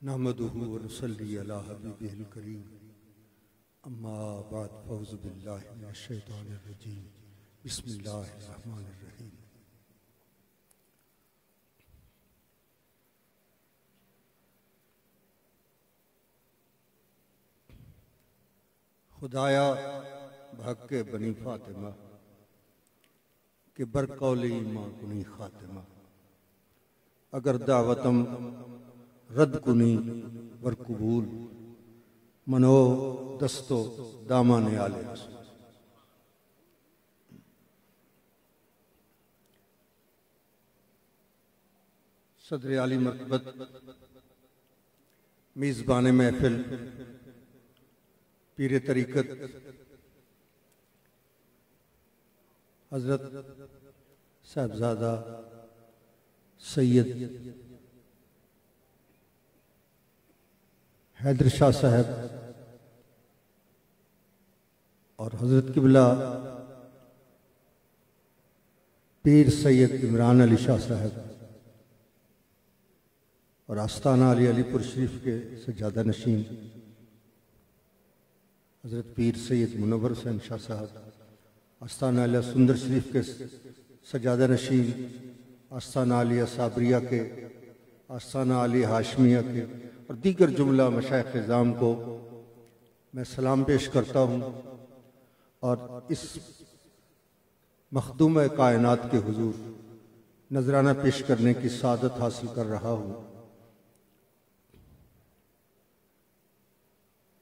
नहमदुहु व नसल्ली अला हबीबिहिल करीम अम्मा बाद फ़ौज़ु बिल्लाहि मिनश शैतानिर रजीम बिस्मिल्लाहिर रहमानिर रहीम। खुदाया भक्के बनी फातिमा के बरकौली ईमा कुनी खातिमा अगर दावतम रद्द कुनी वर कबूल मनो दस्तो दामाने आले रसूल। सदर आली मरतबत मेज़बान महफिल पीर तरीक़त हज़रत साहबजादा सैयद हैदर शाह साहब और हज़रत किबला पीर सैयद इमरान अली शाह साहब और आस्ताना अली अलीपुर शरीफ के सज्जादा नशीन हज़रत पीर सैयद मुनव्वर हुसैन शाह साहब, आस्ताना अलिया सुंदर शरीफ के सज्जादा नशीन, आस्ताना अलिया साबरिया के, आस्ताना अली हाशमिया के और दीगर जुमला मशाइख निज़ाम को मैं सलाम पेश करता हूँ और इस मखदूम कायनात के हुजूर नजराना पेश करने की सादत हासिल कर रहा हूँ।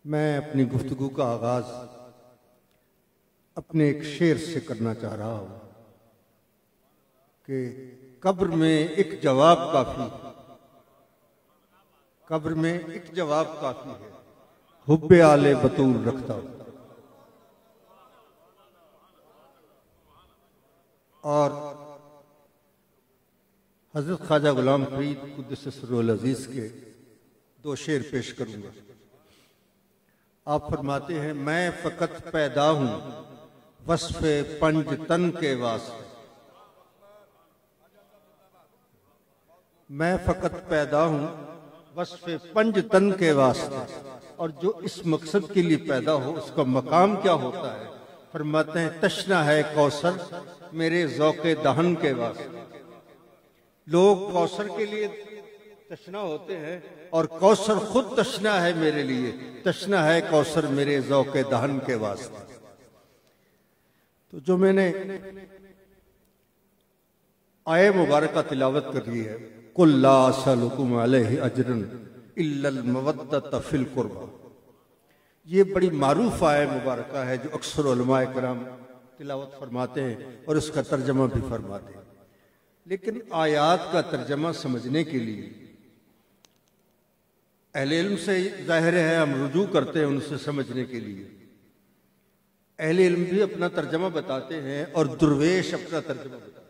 मैं अपनी गुफ्तगू का आगाज अपने एक शेर से करना चाह रहा हूँ कि कब्र में एक जवाब काफी, कब्र में एक जवाब काफी है, हुब्बे आले बतूल रखता हूं। और हजरत ख्वाजा गुलाम फरीद कुद्दस सिर्रुल अजीज के दो शेर पेश करूंगा। आप फरमाते हैं, मैं फकत पैदा हूं वस्फ़े पंज तन के वास्ते, मैं फकत पैदा हूं वस्फ़े पंज तन के वास्ते, और जो इस मकसद के लिए पैदा हो उसका मकाम क्या होता है। फरमाते हैं, तशना है कौसर मेरे ज़ौक़े दहन के वास्ते। लोग कौसर के लिए तशना होते हैं और कौसर खुद तशना है मेरे लिए, तशना है कौसर मेरे ज़ौक़े दहन के वास्ते। तो जो मैंने आये मुबारक तिलावत कर ली है, कुल ला असअलुकुम अलैहि अजरन इल्लल मवद्दत फिल कुर्बा, ये बड़ी मारूफ आय मुबारक है जो अक्सर उलमाए किराम तिलावत फरमाते हैं और उसका तर्जमा भी फरमाते हैं। लेकिन आयात का तर्जमा समझने के लिए अहले इल्म से जाहिर है हम रुजू करते हैं उनसे समझने के लिए। अहले इल्म भी अपना तर्जमा बताते हैं और दुर्वेश अपना तर्जमा बताते हैं।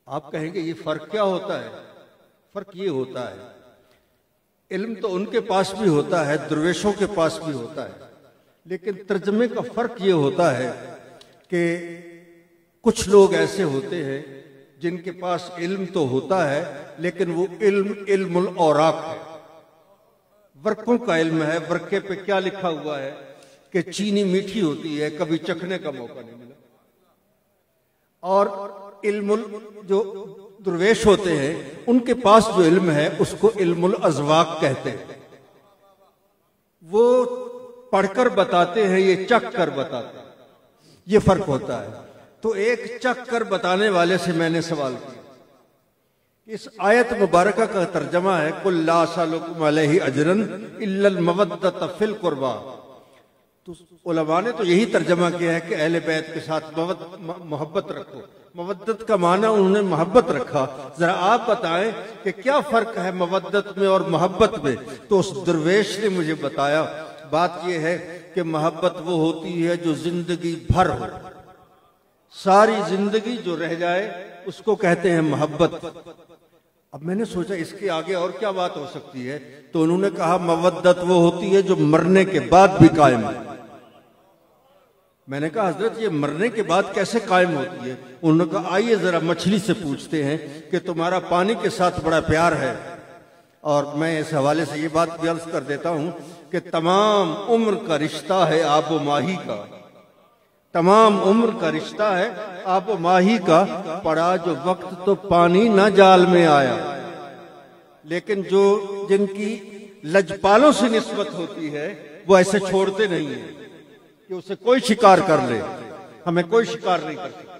आप कहेंगे ये फर्क क्या होता है? फर्क ये होता है, इल्म तो उनके पास भी होता है, दुर्वेशों के पास भी होता है, लेकिन तर्जमे का फर्क ये होता है कि कुछ लोग ऐसे होते हैं जिनके पास इल्म तो होता है लेकिन वो इल्म इल्मुल औराक है, वर्कों का इल्म है। वर्के पे क्या लिखा हुआ है कि चीनी मीठी होती है, कभी चखने का मौका नहीं मिला। और इल्मुल जो दुर्वेश होते हैं उनके पास जो इल्म है उसको इल्मुल अज़वाक कहते हैं। वो पढ़कर बताते हैं, ये चख कर बताते हैं, ये फर्क होता है। तो एक चख कर बताने वाले से मैंने सवाल किया, इस आयत मुबारका का तर्जमा है कुल ला असअलुकुम अलैहि अजरन इल्लल मवद्दत फिल कुर्बा। तो उलमा ने तो यही तर्जमा किया है कि अहले बैत के साथ मोहब्बत रखो। मवद्दत का माना उन्होंने मोहब्बत रखा। जरा आप बताएं कि क्या फर्क है मवद्दत में और मोहब्बत में। तो उस दरवेश ने मुझे बताया, बात यह है कि मोहब्बत वो होती है जो जिंदगी भर हो, सारी जिंदगी जो रह जाए उसको कहते हैं मोहब्बत। अब मैंने सोचा इसके आगे और क्या बात हो सकती है, तो उन्होंने कहा मवद्दत वो होती है जो मरने के बाद भी कायम है। मैंने कहा हजरत ये मरने के बाद कैसे कायम होती है? उन्होंने कहा आइए जरा मछली से पूछते हैं कि तुम्हारा पानी के साथ बड़ा प्यार है और मैं इस हवाले से ये बात भी अर्ज कर देता हूं कि तमाम उम्र का रिश्ता है आबो माही का, तमाम उम्र का रिश्ता है आबो माही का। पड़ा जो वक्त तो पानी ना जाल में आया, लेकिन जो जिनकी लजपालों से निस्बत होती है वो ऐसे छोड़ते नहीं है कि उसे कोई शिकार कर ले, हमें कोई शिकार नहीं कर सकता।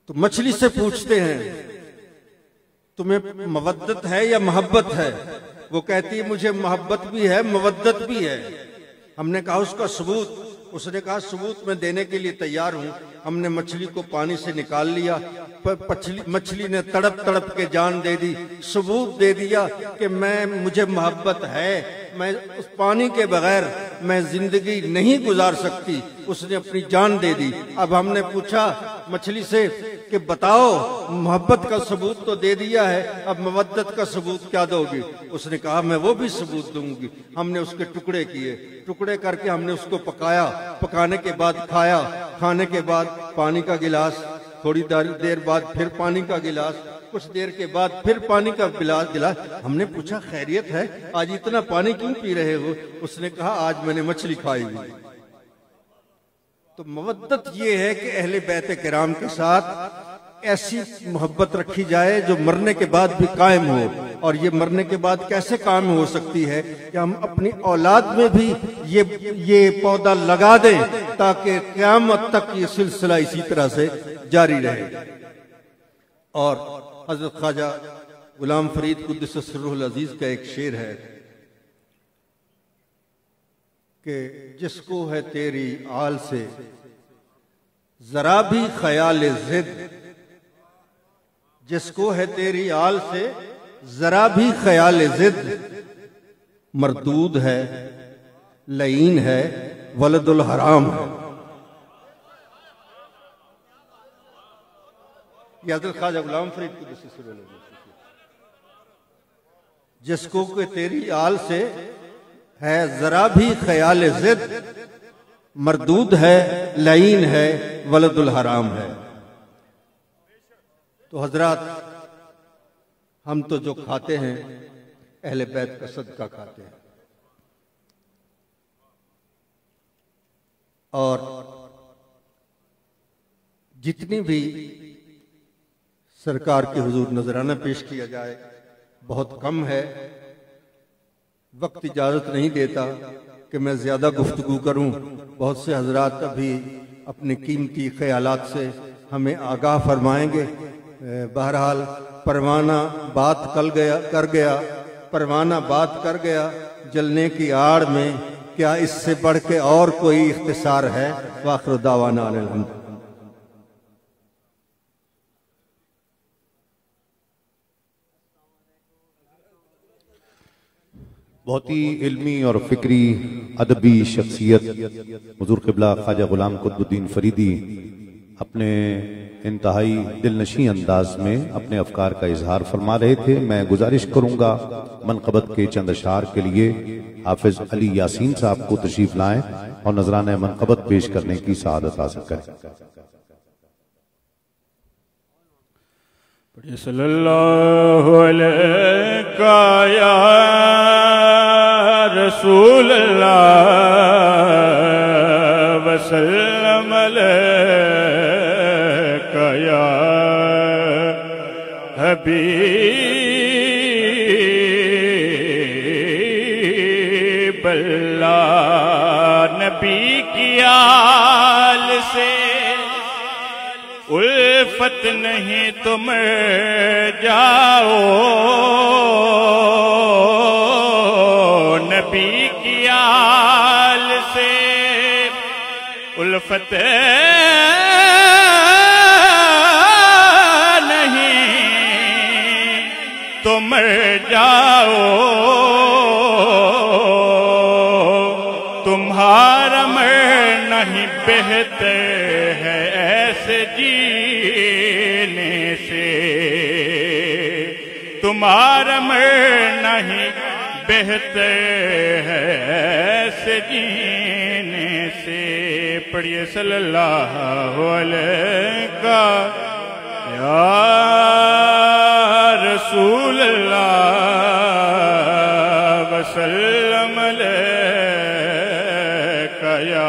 तो मछली से पूछते हैं तुम्हें मवद्दत है या मोहब्बत है? वो कहती है मुझे मोहब्बत भी है मवद्दत भी है। हमने कहा उसका सबूत? उसने कहा सबूत मैं देने के लिए तैयार हूं। हमने मछली को पानी से निकाल लिया, मछली ने तड़प तड़प के जान दे दी, सबूत दे दिया कि मुझे मोहब्बत है, मैं उस पानी के बगैर मैं जिंदगी नहीं गुजार सकती। उसने अपनी जान दे दी। अब हमने पूछा मछली से कि बताओ मोहब्बत का सबूत तो दे दिया है, अब मवद्दत का सबूत क्या दोगी? उसने कहा मैं वो भी सबूत दूंगी। हमने उसके टुकड़े किए, टुकड़े करके हमने उसको पकाया, पकाने के बाद खाया, खाने के बाद पानी का गिलास, थोड़ी देर बाद फिर पानी का गिलास, कुछ देर के बाद फिर पानी का गिलास। हमने पूछा खैरियत है, आज इतना पानी क्यों पी रहे हो? उसने कहा आज मैंने मछली खाई हुई। तो मवद्दत ये है कि अहले बैत किराम के साथ ऐसी मोहब्बत रखी जाए जो मरने के बाद भी कायम हो। और ये मरने के बाद कैसे कायम हो सकती है कि हम अपनी औलाद में भी ये पौधा लगा दें ताकि क़यामत तक ये सिलसिला इसी तरह से जारी रहे। और हजरत ख्वाजा गुलाम फरीद कुद्दस सिर्रुल अजीज का एक शेर है कि जिसको है तेरी आल से जरा भी ख्याल जिद, जिसको है तेरी आल से जरा भी ख्याल जिद, मरदूद है, लईन है, वलदुल हराम है। हज़रत ख्वाजा गुलाम फरीद कुद्दस सिर्रुल अजीज, जिसको के तेरी आल से है जरा भी ख्याल जिद, मरदूद है, लईन है, वलदुल हराम है। तो हजरात हम तो जो खाते हैं अहले बैत का सदका खाते हैं। और जितनी भी सरकार के हुजूर नजराना पेश किया जाए बहुत कम है। वक्त इजाजत नहीं देता कि मैं ज्यादा गुफ्तगू करूं। बहुत से हजरात अभी अपने कीमती ख्यालात से हमें आगाह फरमाएंगे। बहरहाल परवाना बात कर गया, परवाना बात कर गया, जलने की आड़ में क्या इससे बढ़ के और कोई इख्तिसार है? वाखिर दावाना अनिल हम्द। बहुत ही इल्मी और फिक्री अदबी शख्सियत हुजूर क़िबला ख्वाजा गुलाम कुतुबुद्दीन फरीदी अपने इंतहाई दिलनशी अंदाज में अपने अफकार का इजहार फरमा रहे थे। मैं गुजारिश करूंगा मनक़बत के चंद अशार के लिए हाफिज अली यासीन साहब को तशरीफ लाएं और नजराना मनक़बत पेश करने की सआदत हासिल करें। सल्लल्लाहु अलैहि या रसूल अल्लाह वसल्लम अलैका या हबीब अल्लाह। नबी की आल से उल्फत नहीं तुम जाओ, नबी की आल से उल्फत नहीं तुम जाओ। तुम्हारा मर नहीं बेहतर है ऐसे जीने से, तुम्हारा मर नहीं बेहतर है ऐसे जीने से। पढ़िए सल्लल्लाहु अलैहि या रसूल वसल्लम अलैका या